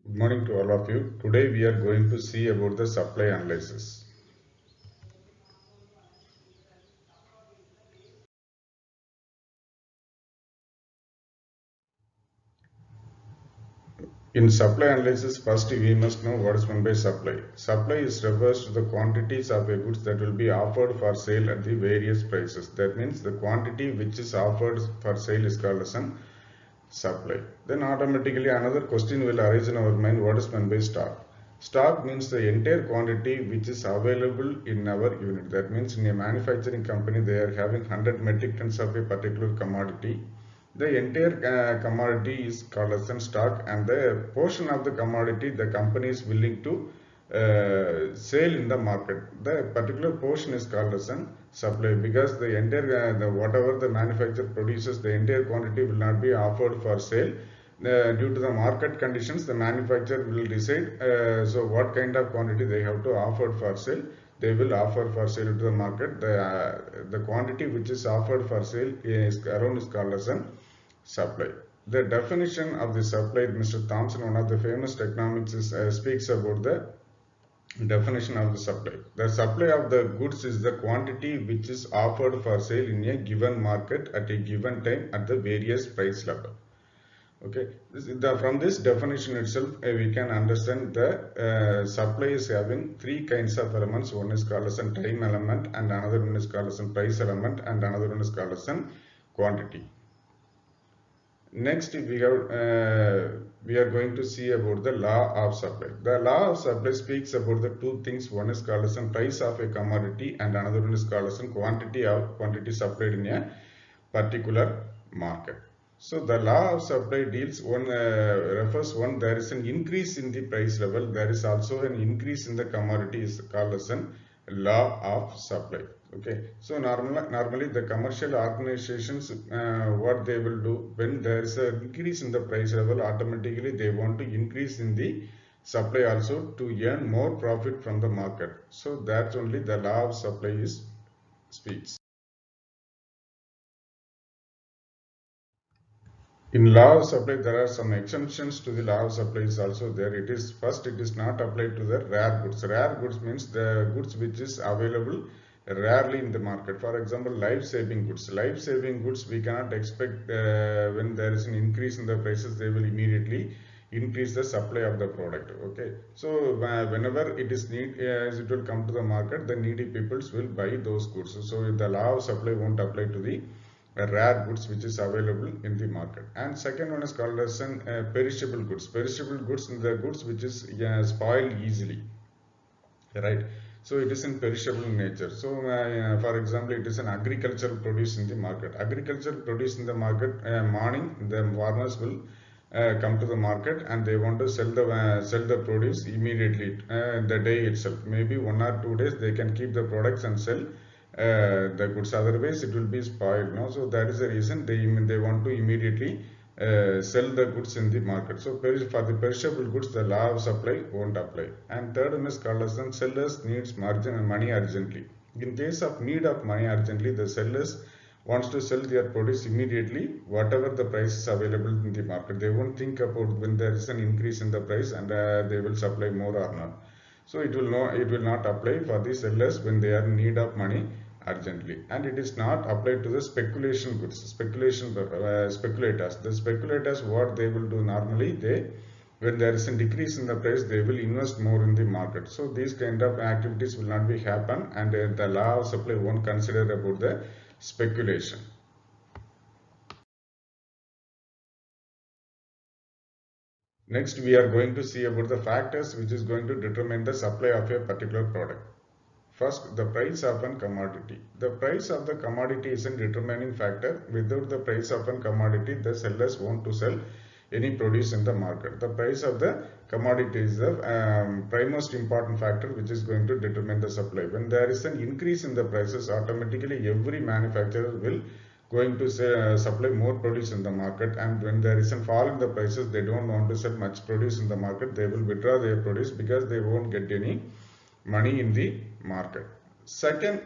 Good morning to all of you. Today we are going to see about the supply analysis. In supply analysis, first we must know what is meant by supply. Supply is refers to the quantities of a goods that will be offered for sale at the various prices. That means the quantity which is offered for sale is called as an supply. Then automatically another question will arise in our mind, what is meant by stock. Stock means the entire quantity which is available in our unit. That means in a manufacturing company they are having 100 metric tons of a particular commodity. The entire commodity is called as stock, and the portion of the commodity the company is willing to sell in the market. The particular portion is called as an supply, because the entire whatever the manufacturer produces, the entire quantity will not be offered for sale. Due to the market conditions, the manufacturer will decide so what kind of quantity they have to offer for sale. They will offer for sale to the market. The quantity which is offered for sale is called as an supply. The definition of the supply, Mr. Thompson, one of the famous economics, speaks about the definition of the supply. The supply of the goods is the quantity which is offered for sale in a given market at a given time at the various price level. Okay, from this definition itself, we can understand the supply is having three kinds of elements. One is called as a time element, and another one is called as a price element, and another one is called as a quantity. Next, we are going to see about the law of supply. The law of supply speaks about the two things. One is called as price of a commodity, and another one is called as quantity supplied in a particular market. So the law of supply deals one refers one, there is an increase in the price level. There is also an increase in the commodity, is called as an law of supply. Okay, so normally the commercial organizations, what they will do when there is an increase in the price level, automatically they want to increase in the supply also to earn more profit from the market. So that's only the law of supply is speaks. In law of supply, there are some exemptions to the law of supply is also there. It is first, it is not applied to the rare goods. Rare goods means the goods which is available rarely in the market. For example, life-saving goods. Life-saving goods, we cannot expect when there is an increase in the prices, they will immediately increase the supply of the product. Okay, so whenever it is it will come to the market, the needy peoples will buy those goods. So the law of supply won't apply to the rare goods which is available in the market. And second one is called as an perishable goods. Perishable goods are the goods which is spoiled easily, right? So it is in perishable nature. So for example, it is an agricultural produce in the market. Agricultural produce in the market, morning the farmers will come to the market and they want to sell the produce immediately, the day itself. Maybe 1 or 2 days they can keep the products and sell the goods, otherwise it will be spoiled, no? So that is the reason they want to immediately sell the goods in the market. So for the perishable goods, the law of supply won't apply. And third one is called as sellers needs margin and money urgently. In case of need of money urgently, the sellers wants to sell their produce immediately, whatever the price is available in the market. They won't think about when there is an increase in the price and they will supply more or not. So it will not apply for the sellers when they are in need of money urgently. And it is not applied to the speculation goods. Speculators, the speculators, what they will do normally, they, when there is a decrease in the price, they will invest more in the market. So these kind of activities will not be happen, and the law of supply won't consider about the speculation. Next, we are going to see about the factors which is going to determine the supply of a particular product. First, the price of a commodity. The price of the commodity is a determining factor. Without the price of a commodity, the sellers want to sell any produce in the market. The price of the commodity is the most important factor which is going to determine the supply. When there is an increase in the prices, automatically every manufacturer will going to supply more produce in the market, and when there is a fall in the prices, they don't want to sell much produce in the market. They will withdraw their produce because they won't get any money in the market. Second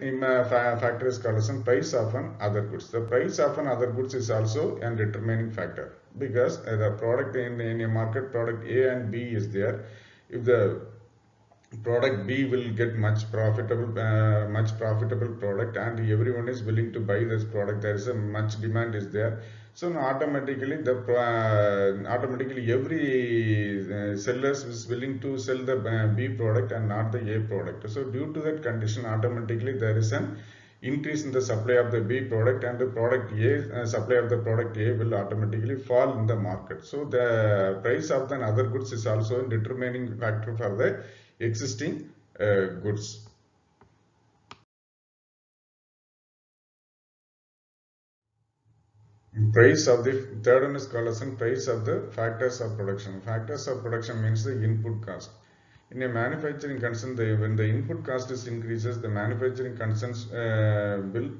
factor is called as price of an other goods. The price of an other goods is also a determining factor, because the product in a market, product A and B is there. If the product B will get much profitable product, and everyone is willing to buy this product, there is a much demand is there. So now automatically automatically every sellers is willing to sell the B product and not the A product. So due to that condition, automatically there is an increase in the supply of the B product, and the product A supply of the product A will automatically fall in the market. So the price of the other goods is also a determining factor for the existing goods. Price of the third one is called as price of the factors of production. Factors of production means the input cost. In a manufacturing concern, when the input cost is increases, the manufacturing concerns will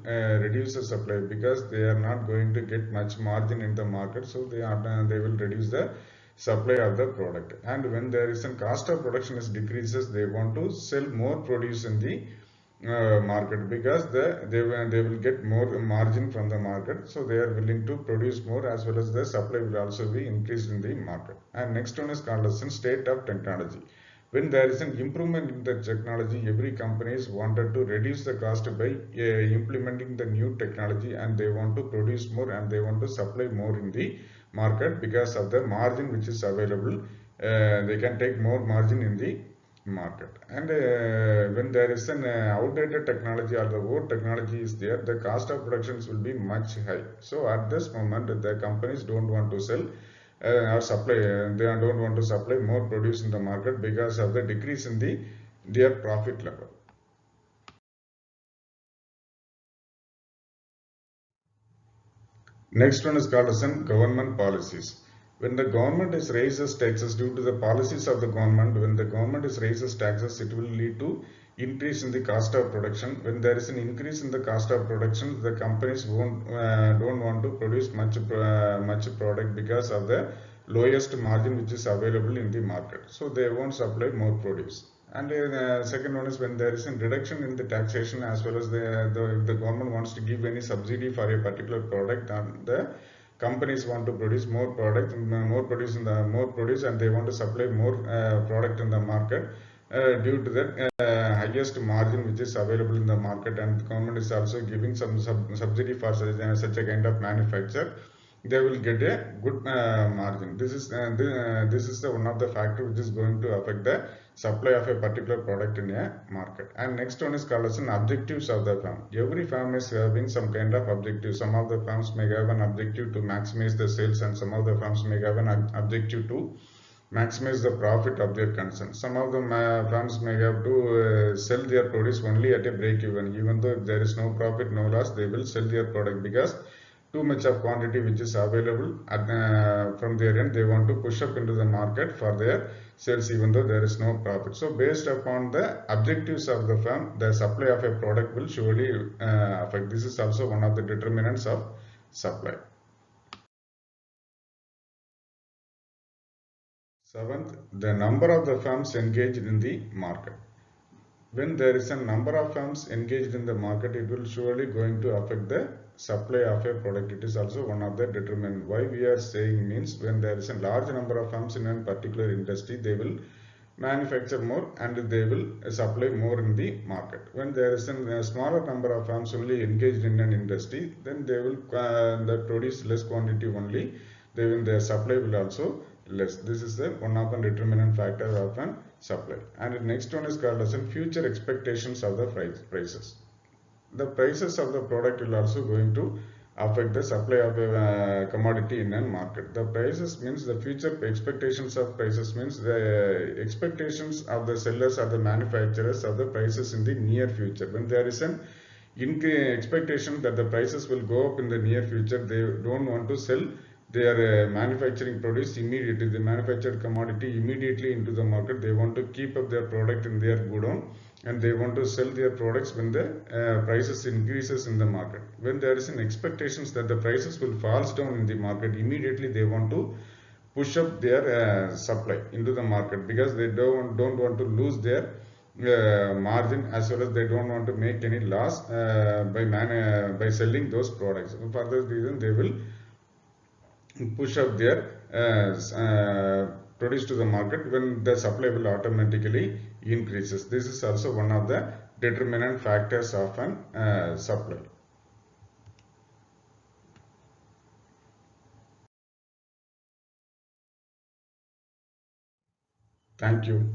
reduce the supply, because they are not going to get much margin in the market. So they will reduce the supply of the product. And when there is a cost of production is decreases, they want to sell more produce in the market, because they will get more margin from the market. So they are willing to produce more, as well as the supply will also be increased in the market. And next one is called as state of technology. When there is an improvement in the technology, every company is wanted to reduce the cost by implementing the new technology, and they want to produce more, and they want to supply more in the market, because of the margin which is available. They can take more margin in the market. And when there is an outdated technology or the old technology is there, the cost of productions will be much high. So at this moment, the companies don't want to sell or supply, they don't want to supply more produce in the market, because of the decrease in their profit level. Next one is called as government policies. When the government is raises taxes due to the policies of the government, when the government is raises taxes, it will lead to increase in the cost of production. When there is an increase in the cost of production, the companies don't want to produce much product, because of the lowest margin which is available in the market. So they won't supply more produce. And second one is when there is a reduction in the taxation, as well as the government wants to give any subsidy for a particular product, and the companies want to produce more product, more produce, and they want to supply more product in the market due to the highest margin which is available in the market, and the government is also giving some subsidy for such a kind of manufacture. They will get a good margin. This is the one of the factor which is going to affect the supply of a particular product in a market. And next one is called as an objectives of the firm. Every firm is having some kind of objective. Some of the firms may have an objective to maximize the sales, and some of the firms may have an objective to maximize the profit of their concern. Some of the firms may have to sell their produce only at a break even though if there is no profit, no loss, they will sell their product, because too much of quantity which is available from their end, they want to push up into the market for their sales, even though there is no profit. So based upon the objectives of the firm, the supply of a product will surely affect. This is also one of the determinants of supply. Seventh, the number of the firms engaged in the market. When there is a number of firms engaged in the market, it will surely going to affect the supply of a product. It is also one of the determinant. Why we are saying means, when there is a large number of firms in a particular industry, they will manufacture more and they will supply more in the market. When there is a smaller number of firms only engaged in an industry, then they will produce less quantity only. Their supply will also less. This is the one of the determinant factor of an supply. And the next one is called as future expectations of the prices. The prices of the product will also going to affect the supply of a commodity in a market. The prices means the future expectations of prices, means the expectations of the sellers or the manufacturers of the prices in the near future. When there is an expectation that the prices will go up in the near future, they don't want to sell their manufacturing produce immediately, the manufactured commodity immediately into the market. They want to keep up their product in their godown, and they want to sell their products when the prices increases in the market. When there is an expectations that the prices will falls down in the market, immediately they want to push up their supply into the market, because they don't want to lose their margin, as well as they don't want to make any loss by selling those products. For this reason, they will push up their produce to the market when the supply will automatically increases. This is also one of the determinant factors of an supply. Thank you.